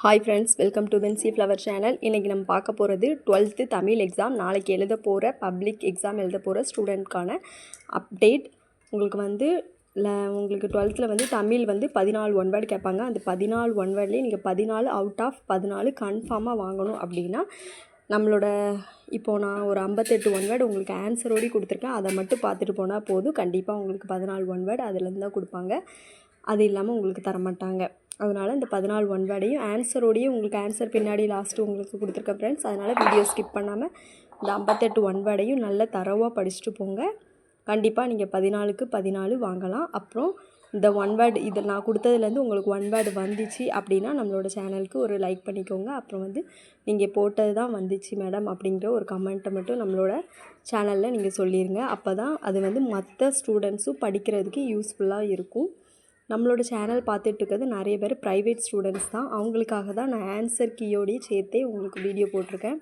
Hi friends, welcome to பென்சி flower channel. இன்றைக்கி நம்ம பார்க்க போகிறது 12th தமிழ் எக்ஸாம். நாளைக்கு எழுத போகிற பப்ளிக் எக்ஸாம் எழுத போகிற ஸ்டூடெண்ட்கான அப்டேட். உங்களுக்கு 12th தமிழ் 14 ஒன் வேர்டு கேட்பாங்க. அந்த 14 ஒன் வேர்ட்லேயே நீங்கள் 14 அவுட் ஆஃப் 14 கன்ஃபார்மாக வாங்கணும். அப்படின்னா நம்மளோட இப்போது நான் ஒரு 58 ஒன் வேர்டு உங்களுக்கு ஆன்சரோடு கொடுத்துருக்கேன். அதை மட்டும் பார்த்துட்டு போனால் போதும். கண்டிப்பாக உங்களுக்கு 14 ஒன் வேர்டு அதுலேருந்து தான் கொடுப்பாங்க. அது இல்லாமல் உங்களுக்கு தரமாட்டாங்க. அதனால் இந்த 14 ஒன் வேர்டையும் ஆன்சரோடையும் உங்களுக்கு ஆன்சர் பின்னாடி லாஸ்ட்டு உங்களுக்கு கொடுத்துருக்க ஃப்ரெண்ட்ஸ். அதனால் வீடியோ ஸ்கிப் பண்ணாமல் இந்த 58 ஒன் வேர்டையும் நல்ல தரவாக படிச்சுட்டு போங்க. கண்டிப்பாக நீங்கள் 14க்கு 14 வாங்கலாம். அப்புறம் இந்த ஒன் வேர்டு இதில் நான் கொடுத்ததுலேருந்து உங்களுக்கு ஒன் வேர்டு வந்துச்சு அப்படின்னா நம்மளோட சேனலுக்கு ஒரு லைக் பண்ணிக்கோங்க. அப்புறம் நீங்கள் போட்டது தான் வந்துச்சு மேடம் அப்படிங்கிற ஒரு கமெண்ட்டை மட்டும் நம்மளோட சேனலில் நீங்கள் சொல்லிடுங்க. அப்போ தான் அது மற்ற ஸ்டூடெண்ட்ஸும் படிக்கிறதுக்கு யூஸ்ஃபுல்லாக இருக்கும். நம்மளோட சேனல் பார்த்துட்டு இருக்கிறது நிறைய பேர் ப்ரைவேட் ஸ்டூடெண்ட்ஸ் தான். அவங்களுக்காக தான் நான் ஆன்சர் கீயோடையே சேர்த்தே உங்களுக்கு வீடியோ போட்டிருக்கேன்.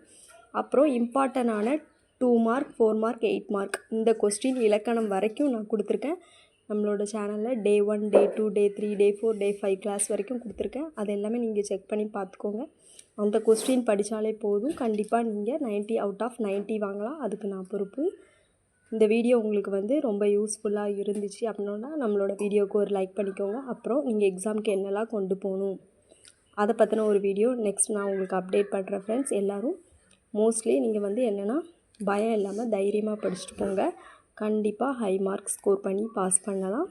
அப்புறம் இம்பார்ட்டண்டான 2 மார்க் 4 மார்க் 8 மார்க் இந்த கொஸ்டின் இலக்கணம் வரைக்கும் நான் கொடுத்துருக்கேன். நம்மளோட சேனலில் Day 1 Day 2 Day 3 Day 4 Day 5 class வரைக்கும் கொடுத்துருக்கேன். அது எல்லாமே நீங்கள் செக் பண்ணி பார்த்துக்கோங்க. அந்த கொஸ்டின் படித்தாலே போதும். கண்டிப்பாக நீங்கள் 90 அவுட் ஆஃப் 90 வாங்கலாம். அதுக்கு நான் பொறுப்பு. இந்த வீடியோ உங்களுக்கு ரொம்ப யூஸ்ஃபுல்லாக இருந்துச்சு அப்படின்னா நம்மளோட வீடியோவுக்கு ஒரு லைக் பண்ணிக்கோங்க. அப்புறம் நீங்கள் எக்ஸாமுக்கு என்னெல்லாம் கொண்டு போகணும் அதை பற்றின ஒரு வீடியோ நெக்ஸ்ட் நான் உங்களுக்கு அப்டேட் பண்ணுறேன் ஃப்ரெண்ட்ஸ். எல்லோரும் மோஸ்ட்லி நீங்கள் என்னென்னா பயம் இல்லாமல் தைரியமாக படிச்சுட்டு போங்க. கண்டிப்பாக ஹை மார்க் ஸ்கோர் பண்ணி பாஸ் பண்ணலாம்.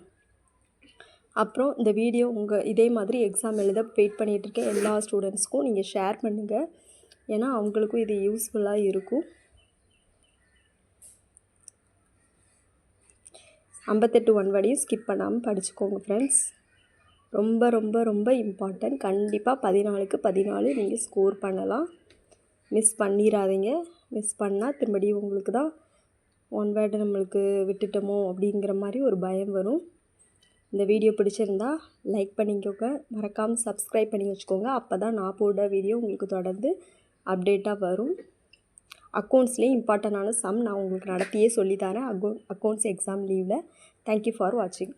அப்புறம் இந்த வீடியோ இதே மாதிரி எக்ஸாம் எழுத வெயிட் பண்ணிகிட்ருக்க எல்லா ஸ்டூடெண்ட்ஸ்க்கும் நீங்கள் ஷேர் பண்ணுங்கள். ஏன்னா அவங்களுக்கும் இது யூஸ்ஃபுல்லாக இருக்கும். 58 ஒன் வேர்டையும் ஸ்கிப் பண்ணாமல் படிச்சுக்கோங்க ஃப்ரெண்ட்ஸ். ரொம்ப ரொம்ப ரொம்ப இம்பார்ட்டன்ட். கண்டிப்பாக 14க்கு 14 நீங்கள் ஸ்கோர் பண்ணலாம். மிஸ் பண்ணிடாதீங்க. மிஸ் பண்ணால் திரும்படியும் உங்களுக்கு தான் ஒன் வேர்டு நம்மளுக்கு விட்டுட்டோமோ அப்படிங்கிற மாதிரி ஒரு பயம் வரும். இந்த வீடியோ பிடிச்சிருந்தா லைக் பண்ணிக்கோங்க. மறக்காமல் சப்ஸ்கிரைப் பண்ணி வச்சுக்கோங்க. அப்போ தான் நான் போட வீடியோ உங்களுக்கு தொடர்ந்து அப்டேட்டாக வரும். அக்கௌண்ட்ஸ்லேயும் இம்பார்ட்டண்டான சம் நான் உங்களுக்கு நடத்தியே சொல்லித்தரேன் அக்கௌண்ட்ஸ் எக்ஸாம் லீவில். தேங்க்யூ ஃபார் வாட்சிங்.